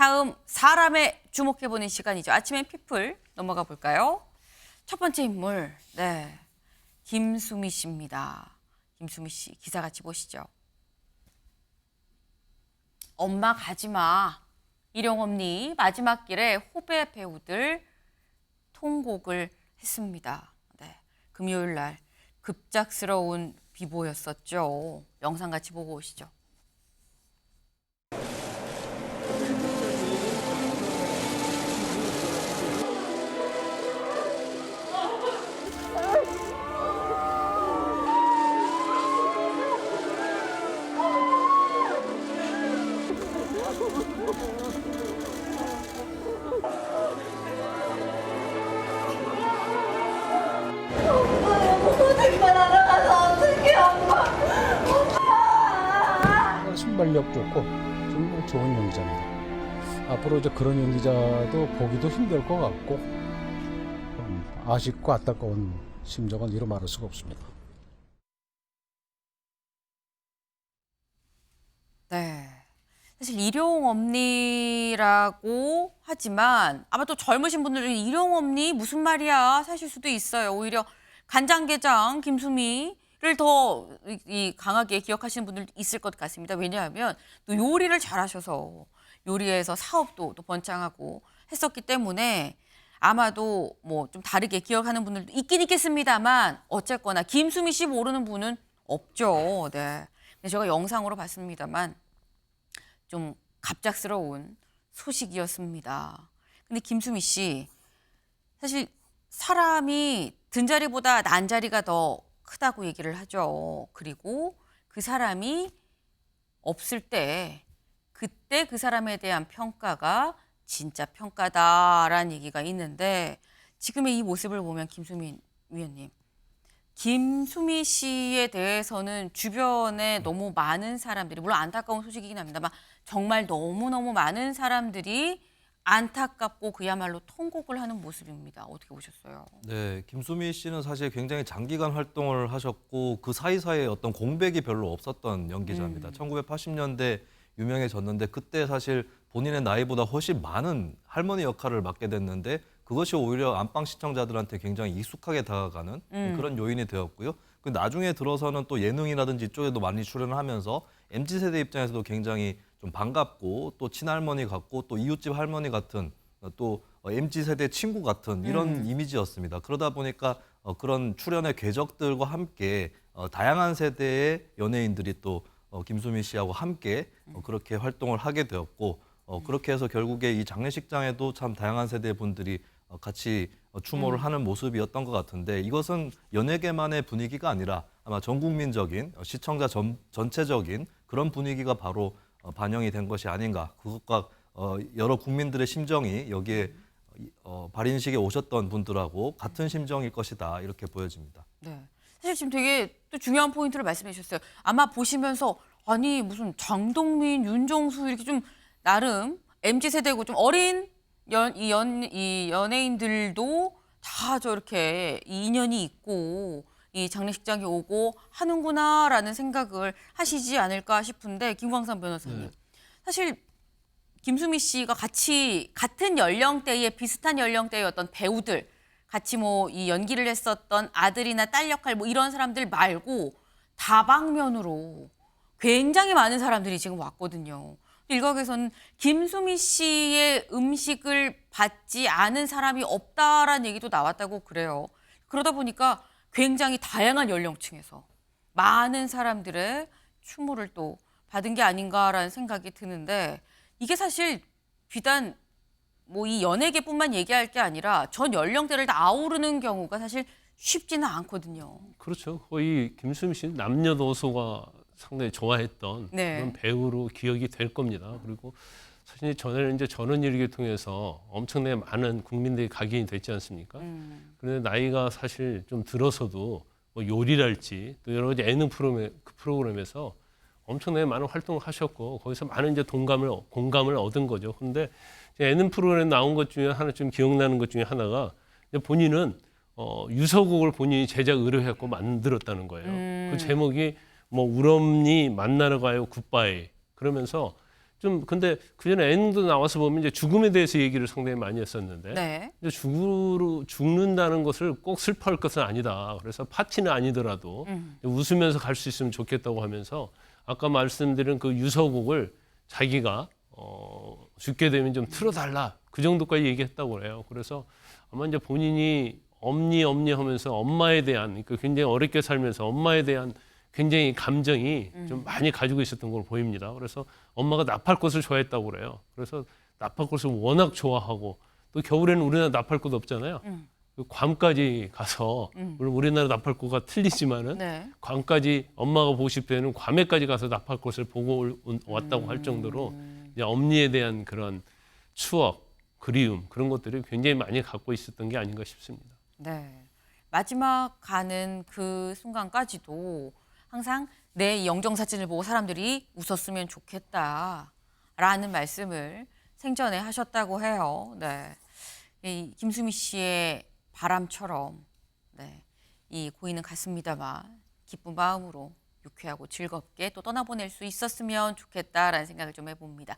다음 사람에 주목해보는 시간이죠. 아침엔 피플 넘어가 볼까요? 첫 번째 인물, 네, 김수미 씨입니다. 김수미 씨 기사 같이 보시죠. 엄마 가지마. 일용엄니 마지막 길에 후배 배우들 통곡을 했습니다. 네, 금요일 날 급작스러운 비보였었죠. 영상 같이 보고 오시죠. 순발력 좋고 정말 좋은 연기자입니다. 앞으로 이제 그런 연기자도 보기도 힘들 것 같고 아쉽고 안타까운 심정은 이루 말할 수가 없습니다. 네. 사실 일용엄니라고 하지만 아마 또 젊으신 분들 중에 일용엄니 무슨 말이야 사실 수도 있어요. 오히려 간장게장 김수미를 더 강하게 기억하시는 분들도 있을 것 같습니다. 왜냐하면 또 요리를 잘하셔서 요리에서 사업도 또 번창하고 했었기 때문에 아마도 뭐 좀 다르게 기억하는 분들도 있긴 있겠습니다만 어쨌거나 김수미 씨 모르는 분은 없죠. 네. 제가 영상으로 봤습니다만 좀 갑작스러운 소식이었습니다. 근데 김수미 씨 사실 사람이 든 자리보다 난 자리가 더 크다고 얘기를 하죠. 그리고 그 사람이 없을 때 그때 그 사람에 대한 평가가 진짜 평가다라는 얘기가 있는데 지금의 이 모습을 보면 김수미 위원님, 김수미 씨에 대해서는 주변에 너무 많은 사람들이, 물론 안타까운 소식이긴 합니다만 정말 너무너무 많은 사람들이 안타깝고 그야말로 통곡을 하는 모습입니다. 어떻게 보셨어요? 네, 김수미 씨는 사실 굉장히 장기간 활동을 하셨고 그 사이사이에 어떤 공백이 별로 없었던 연기자입니다. 1980년대 유명해졌는데 그때 사실 본인의 나이보다 훨씬 많은 할머니 역할을 맡게 됐는데 그것이 오히려 안방 시청자들한테 굉장히 익숙하게 다가가는 그런 요인이 되었고요. 그 나중에 들어서는 또 예능이라든지 이쪽에도 많이 출연을 하면서 MZ세대 입장에서도 굉장히 좀 반갑고 또 친할머니 같고 또 이웃집 할머니 같은 또 MZ세대 친구 같은 이런 이미지였습니다. 그러다 보니까 그런 출연의 궤적들과 함께 다양한 세대의 연예인들이 또 김수미 씨하고 함께 그렇게 활동을 하게 되었고 그렇게 해서 결국에 이 장례식장에도 참 다양한 세대 분들이 같이 추모를 하는 모습이었던 것 같은데 이것은 연예계만의 분위기가 아니라 아마 전 국민적인 시청자 전체적인 그런 분위기가 바로 반영이 된 것이 아닌가. 그것과 여러 국민들의 심정이 여기에 발인식에 오셨던 분들하고 같은 심정일 것이다. 이렇게 보여집니다. 네. 사실 지금 되게 또 중요한 포인트를 말씀해 주셨어요. 아마 보시면서 아니 무슨 장동민, 윤정수 이렇게 좀 나름 MZ세대고 좀 어린 이 연예인들도 다 저렇게 인연이 있고 이 장례식장에 오고 하는구나라는 생각을 하시지 않을까 싶은데 김광삼 변호사님. 사실 김수미 씨가 같은 연령대의 비슷한 연령대의 어떤 배우들 같이 뭐 이 연기를 했었던 아들이나 딸 역할 뭐 이런 사람들 말고 다방면으로 굉장히 많은 사람들이 지금 왔거든요. 일각에서는 김수미 씨의 음식을 받지 않은 사람이 없다라는 얘기도 나왔다고 그래요. 그러다 보니까 굉장히 다양한 연령층에서 많은 사람들의 추모를 또 받은 게 아닌가라는 생각이 드는데 이게 사실 비단 뭐 이 연예계뿐만 얘기할 게 아니라 전 연령대를 다 아우르는 경우가 사실 쉽지는 않거든요. 그렇죠. 거의 김수미 씨는 남녀노소가 상당히 좋아했던 네. 그런 배우로 기억이 될 겁니다. 그리고 사실 전에는 이제 전원일기를 통해서 엄청나게 많은 국민들이 각인이 됐지 않습니까? 그런데 나이가 사실 좀 들어서도 뭐 요리랄지 또 여러 가지 예능 프로그램에서 엄청나게 많은 활동을 하셨고 거기서 많은 이제 공감을 얻은 거죠. 그런데 예능 프로그램에 나온 것 중에 하나 좀 기억나는 것 중에 하나가 본인은 유서곡을 본인이 제작 의뢰했고 만들었다는 거예요. 그 제목이 뭐 우럼니 만나러 가요 굿바이 그러면서 좀 근데 그 전에 N도 나와서 보면 이제 죽음에 대해서 얘기를 상당히 많이 했었는데 네. 이제 죽는다는 것을 꼭 슬퍼할 것은 아니다. 그래서 파티는 아니더라도 웃으면서 갈 수 있으면 좋겠다고 하면서 아까 말씀드린 그 유서곡을 자기가 죽게 되면 좀 틀어달라 그 정도까지 얘기했다고 그래요. 그래서 아마 이제 본인이 엄니 하면서 엄마에 대한 그 굉장히 어렵게 살면서 엄마에 대한 굉장히 감정이 좀 많이 가지고 있었던 걸로 보입니다. 그래서 엄마가 나팔꽃을 좋아했다고 그래요. 그래서 나팔꽃을 워낙 좋아하고 또 겨울에는 우리나라 나팔꽃 없잖아요. 그 괌까지 가서 물론 우리나라 나팔꽃과 틀리지만은 네. 괌까지 엄마가 보고 싶을 때는 괌에까지 가서 나팔꽃을 보고 왔다고 할 정도로 이제 엄니에 대한 그런 추억, 그리움 그런 것들이 굉장히 많이 갖고 있었던 게 아닌가 싶습니다. 네. 마지막 가는 그 순간까지도 항상 내 영정 사진을 보고 사람들이 웃었으면 좋겠다라는 말씀을 생전에 하셨다고 해요. 네. 이 김수미 씨의 바람처럼 네. 이 고인은 갔습니다만 기쁜 마음으로 유쾌하고 즐겁게 또 떠나보낼 수 있었으면 좋겠다라는 생각을 좀 해봅니다.